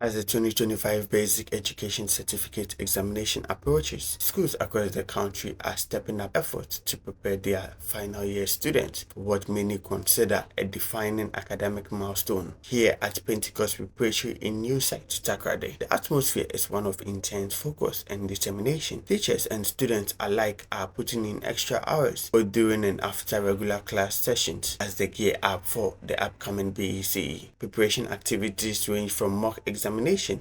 As the 2025 Basic Education Certificate examination approaches, schools across the country are stepping up efforts to prepare their final year students for what many consider a defining academic milestone. Here at Pentecost Preparatory in Newsite-Takoradi, the atmosphere is one of intense focus and determination. Teachers and students alike are putting in extra hours both during and after regular class sessions as they gear up for the upcoming BECE. Preparation activities range from mock examinations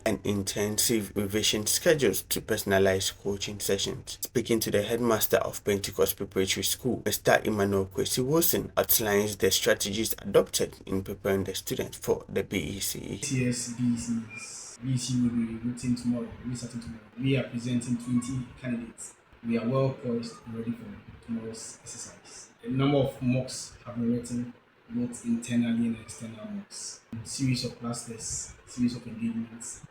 and intensive revision schedules to personalized coaching sessions. Speaking to the headmaster of Pentecost Preparatory School, Mr. Emmanuel Kwesi Wilson outlines the strategies adopted in preparing the students for the BECE. Yes, BECE will be written tomorrow. We starting tomorrow. We are presenting 20 candidates. We are well poised and ready for tomorrow's exercise. A number of mocks have been written, both internally and external mocks. A series of class tests, series of engagements.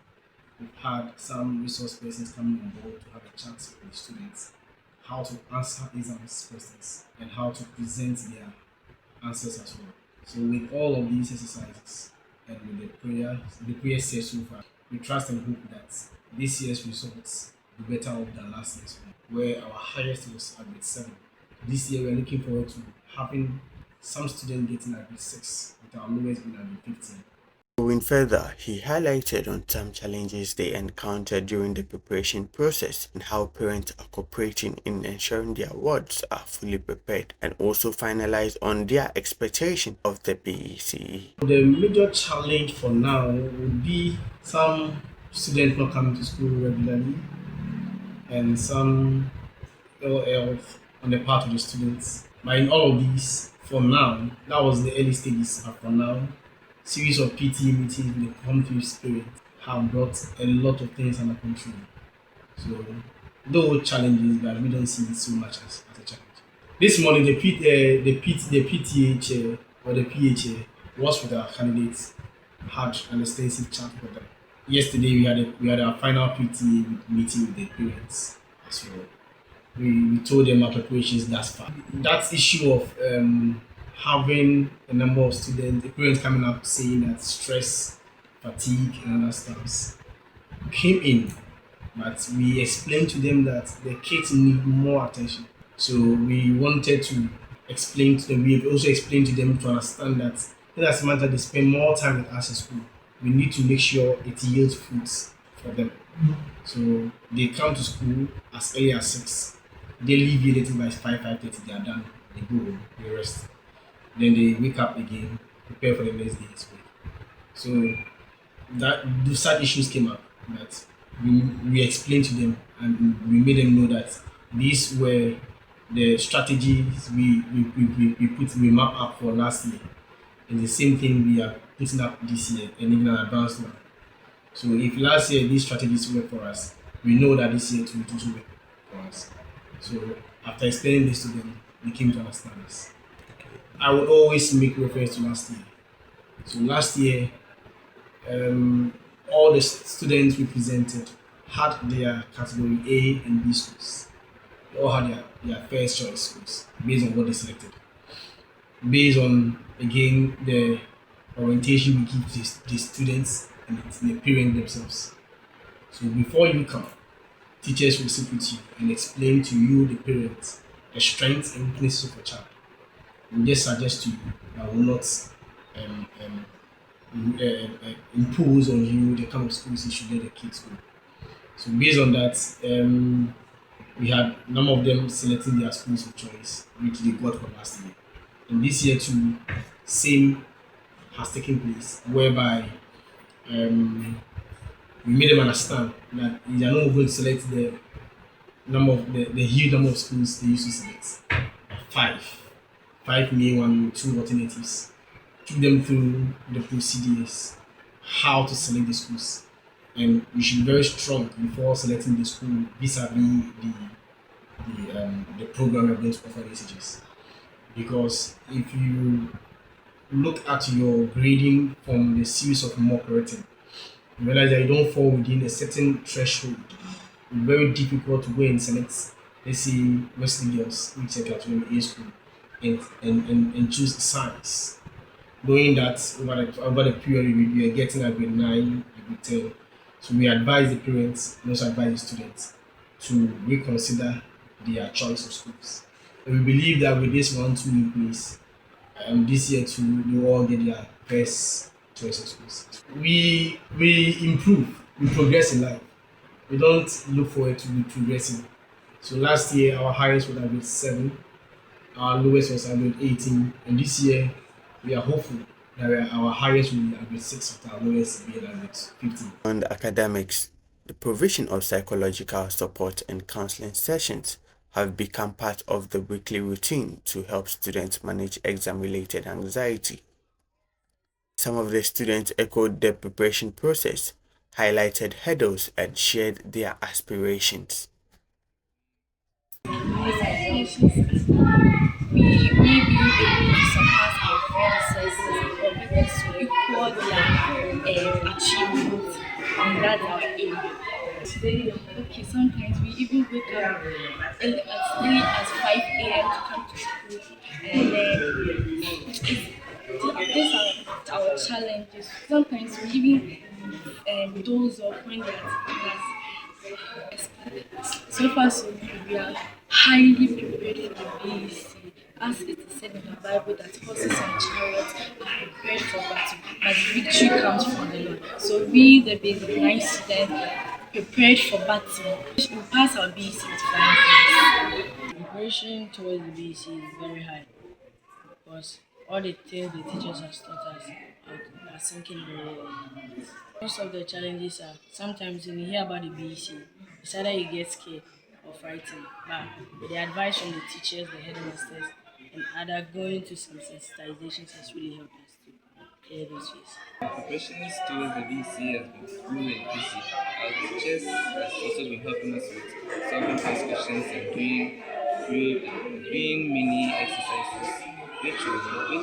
We've had some resource persons coming on board to have a chat with the students, how to answer exams questions, and how to present their answers as well. So with all of these exercises and with the prayer set so far, we trust and hope that this year's results will be better off than last year's one, where our highest was at grade 7. This year we're looking forward to having some students getting at grade 6, with our lowest being at grade 15. Going further, he highlighted on some challenges they encountered during the preparation process and how parents are cooperating in ensuring their wards are fully prepared and also finalized on their expectation of the BECE. The major challenge for now would be some students not coming to school regularly and some ill health on the part of the students. But in all of these, for now, that was the early stages. But for now, series of PTA meetings with the competitive spirit have brought a lot of things under control. So, though challenges, but we don't see it so much as a challenge. This morning, the PTA chair or the PA chair was with our candidates, had an extensive chat with them. Yesterday, we had our final PTA meeting with the parents as well. We told them our preparations thus far. That issue of having a number of students, the parents coming up saying that stress, fatigue, and other stuff came in, but we explained to them that the kids need more attention. So we wanted to explain to them, we also explained to them to understand that it doesn't matter they spend more time with us in school, we need to make sure it yields fruits for them. So they come to school as early as 6, they leave here little by 5:30, they are done, they go home, they rest. Then they wake up again, prepare for the next day's week. So that those side issues came up that we explained to them and we made them know that these were the strategies we map up for last year. And the same thing we are putting up this year and even an advanced one. So if last year these strategies work for us, we know that this year it will also work for us. So after explaining this to them, they came to understand this. I would always make reference to last year. So last year, all the students we presented had their category A and B schools. They all had their first choice schools based on what they selected. Based on, again, the orientation we give to the students and the parents themselves. So before you come, teachers will sit with you and explain to you, the parents, the strengths and weaknesses of a child. We just suggest to you that will not impose on you the kind of schools you should let the kids go. So based on that, we had a number of them selecting their schools of choice, which they got from last year. And this year too, same has taken place, whereby we made them understand that they are not going to select the huge number of schools they used to select. Five main one, 2 alternatives. Took them through the procedures, how to select the schools, and you should be very strong before selecting the school vis-a-vis the program you're going to offer the SHS. Because if you look at your grading from the series of mock written, you realize that you don't fall within a certain threshold. It's very difficult to go and select, let's say, Wesley Girls, which is a category A school, and choose science. knowing that over the period we are getting a grade 9, a grade 10. So we advise the parents and also advise the students to reconsider their choice of schools. And we believe that with this 1-2 in place, this year too, they will all get their best choice of schools. We improve, we progress in life. We don't look forward to progressing. So last year our highest was grade 7, our lowest was grade 18, and this year we are hopeful that our highest will be grade 6 with our lowest being grade 15. On the academics, the provision of psychological support and counseling sessions have become part of the weekly routine to help students manage exam-related anxiety. Some of the students echoed the preparation process, highlighted hurdles, and shared their aspirations. Expectations we believe able to surpass our predecessors or even to equal their achievements, and that's our aim. Okay, sometimes we even wake up as 5 a.m. to come to school, and then these are our challenges. Sometimes we even doze off when we are in class. So far, so good. We are highly prepared for the BEC. As it is said in the Bible that horses and chariots are prepared for battle, but victory comes from the Lord. So we, the basic 9 students, prepared for battle. We pass our BEC with flying colors. Preparation towards the BEC is very high because all the things the teachers have taught us are sinking very well. Most of the challenges are sometimes when you hear about the BEC, it's either you get scared or frightened. But with the advice from the teachers, the headmasters, and other going to some sensitizations has really helped us to clear those fears. Preparation towards the BC has been cool and busy. Our teachers has also been helping us with solving past questions and doing many exercises, which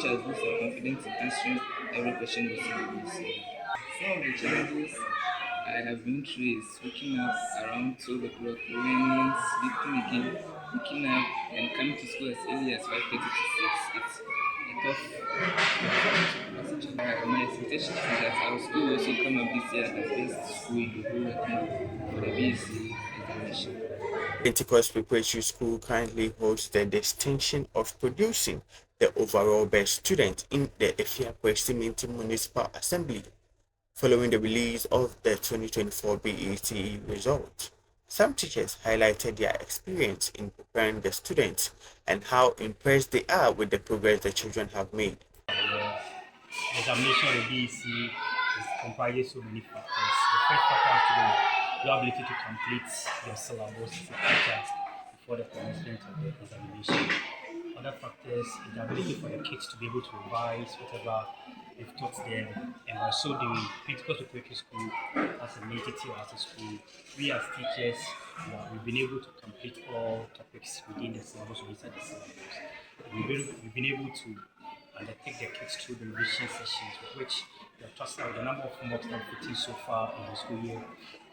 has boosted our confidence in answering every question within the BC. Some of the challenges I have been through is waking up around 12 o'clock, learning, sleeping again, waking up and coming to school as early as 5:30 to 6. It's a tough. My expectation is that our school will also come up this year as the best school in the whole country for the BSc examination. Pentecost Preparatory School currently holds the distinction of producing the overall best student in the Efia Municipal Assembly following the release of the 2024 BECE results. Some teachers highlighted their experience in preparing the students and how impressed they are with the progress the children have made. The examination of the BEC is comprises so many factors. The first factor has to do with your ability to complete your syllabus as a teacher before the commencement of the examination. Other factors is the ability for your kids to be able to revise whatever you've taught them. And by so doing, Pentecost Preparatory School as an entity or as a school, we as teachers, we've been able to complete all topics within the syllabus or inside the syllabus. We've been able to undertake the kids through the revision sessions, with which we have trusted out the number of homeworks that we've put in so far in the school year,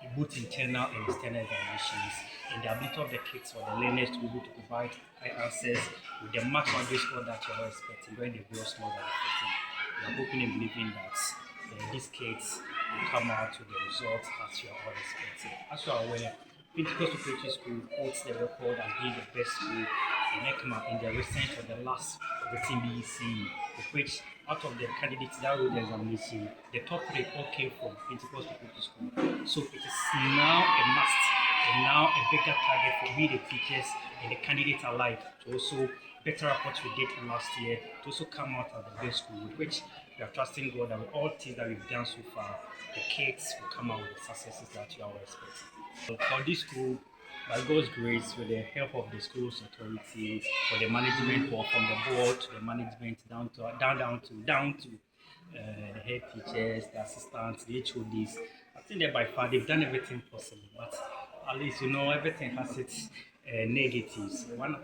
in both internal and external examinations, and the ability of the kids or the learners to be able to provide answers with the max average score that you are expecting when the gross score that you're expecting. We are hoping and believing that these kids will come out with the results as you are all expecting. As you are aware, Pentecost Preparatory School holds the record as being the best school in EKMA in the recent or the last written BEC, of which out of the candidates that wrote the examination, the top 3 all came from Pentecost Preparatory School. So it is now a must and now a bigger target for we, the teachers and the candidates alike, to also better up what we did last year, to also come out as the best school, with which we are trusting God that with all things that we've done so far, the kids will come out with the successes that you are expecting. So for this school, by God's grace, with the help of the school's authorities, for the management, or from the board to the management, down to the head teachers, the assistants, the HODs, I think that by far they've done everything possible. But at least everything has its negatives. One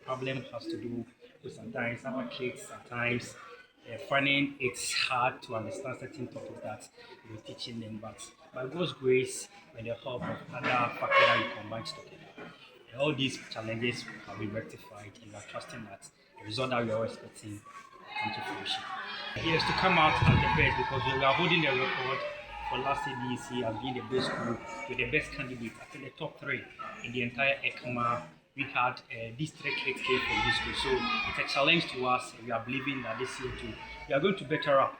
problem has to do with sometimes our kids sometimes finding it's hard to understand certain topics that we're teaching them, but by God's grace, with the help of other factors that we combine together, all these challenges have been rectified, and we are trusting that the result that we are expecting will come to fruition. Yes, to come out as the best because we are holding the record for last year BECE as being the best school with the best candidates. I think the top 3 in the entire EKMA. We had district head came from this school, so it's a challenge to us. We are believing that this year too, we are going to better up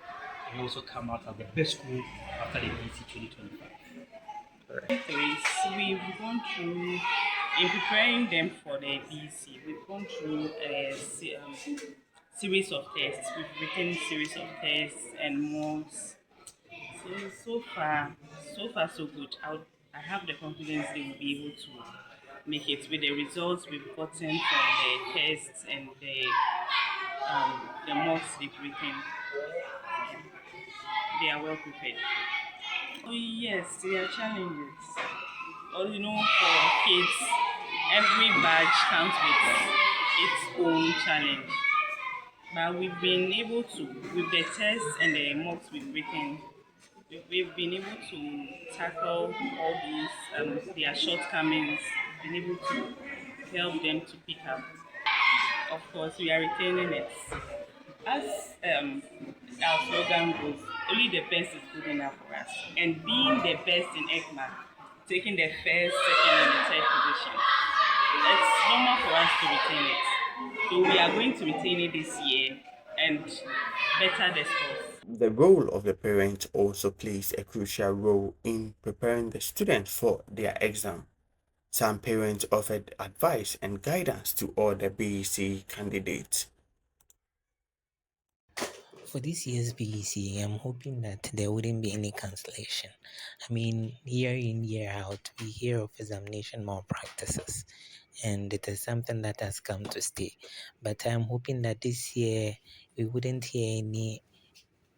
and also come out as the best school after the BECE 2025. We've gone through, in preparing them for the BECE, we've gone through a series of tests. We've written series of tests and mocks. So far, so good. I have the confidence they will be able to make it with the results we've gotten from the tests and the mocks they've written. They are well prepared. Oh, yes, there are challenges. For kids, every batch comes with its own challenge. But we've been able to, with the tests and the mocks we've written, we've been able to tackle all these their shortcomings, been able to help them to pick up. Of course, we are retaining it. As our slogan goes, only the best is good enough for us. And being the best in EKMA, taking the first, second, and the third position, it's normal for us to retain it. So we are going to retain it this year and better the scores. The role of the parent also plays a crucial role in preparing the students for their exam. Some parents offered advice and guidance to all the BECE candidates. For this year's BECE, I'm hoping that there wouldn't be any cancellation. I mean, year in, year out, we hear of examination malpractices, and it is something that has come to stay. But I'm hoping that this year we wouldn't hear any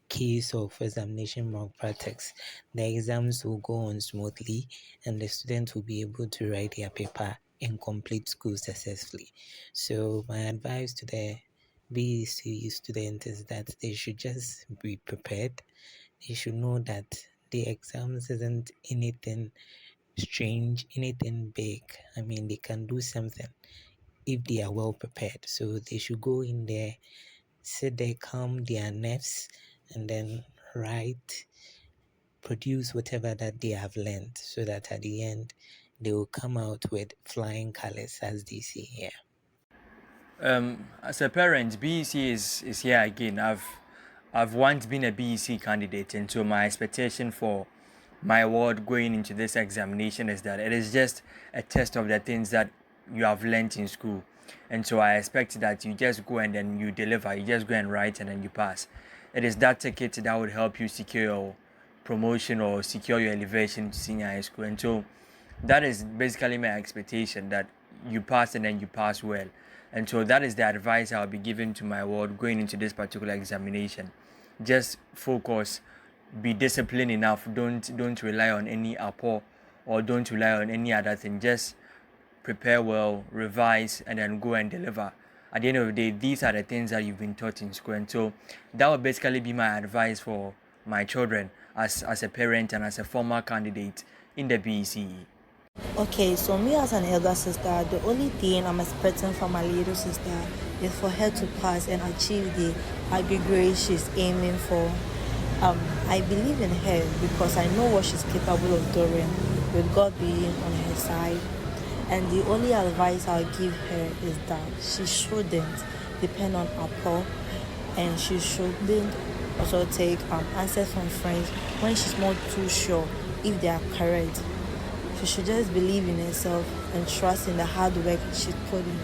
case of examination malpractice. The exams will go on smoothly, and the students will be able to write their paper and complete school successfully. So my advice to the BECE students is that they should just be prepared. They should know that the exams isn't anything strange, anything big. I mean, they can do something if they are well prepared. So they should go in there, sit there, calm their nerves, and then write, produce whatever that they have learned, so that at the end they will come out with flying colors, as they say here. As a parent, BECE is here again. I've once been a BECE candidate, and so my expectation for my ward going into this examination is that it is just a test of the things that you have learnt in school. And so I expect that you just go and then you deliver, you just go and write and then you pass. It is that ticket that would help you secure your promotion or secure your elevation to senior high school. And so that is basically my expectation, that you pass and then you pass well. And so that is the advice I'll be giving to my ward going into this particular examination. Just focus, be disciplined enough, don't rely on any apport or don't rely on any other thing. Just prepare well, revise, and then go and deliver. At the end of the day, these are the things that you've been taught in school. And so that would basically be my advice for my children as a parent and as a former candidate in the BECE. Okay, so me as an elder sister, the only thing I'm expecting from my little sister is for her to pass and achieve the aggregate she's aiming for. I believe in her because I know what she's capable of doing, with God being on her side. And the only advice I'll give her is that she shouldn't depend on apport, and she shouldn't also take answers from friends when she's not too sure if they are correct. She should just believe in herself and trust in the hard work she put in.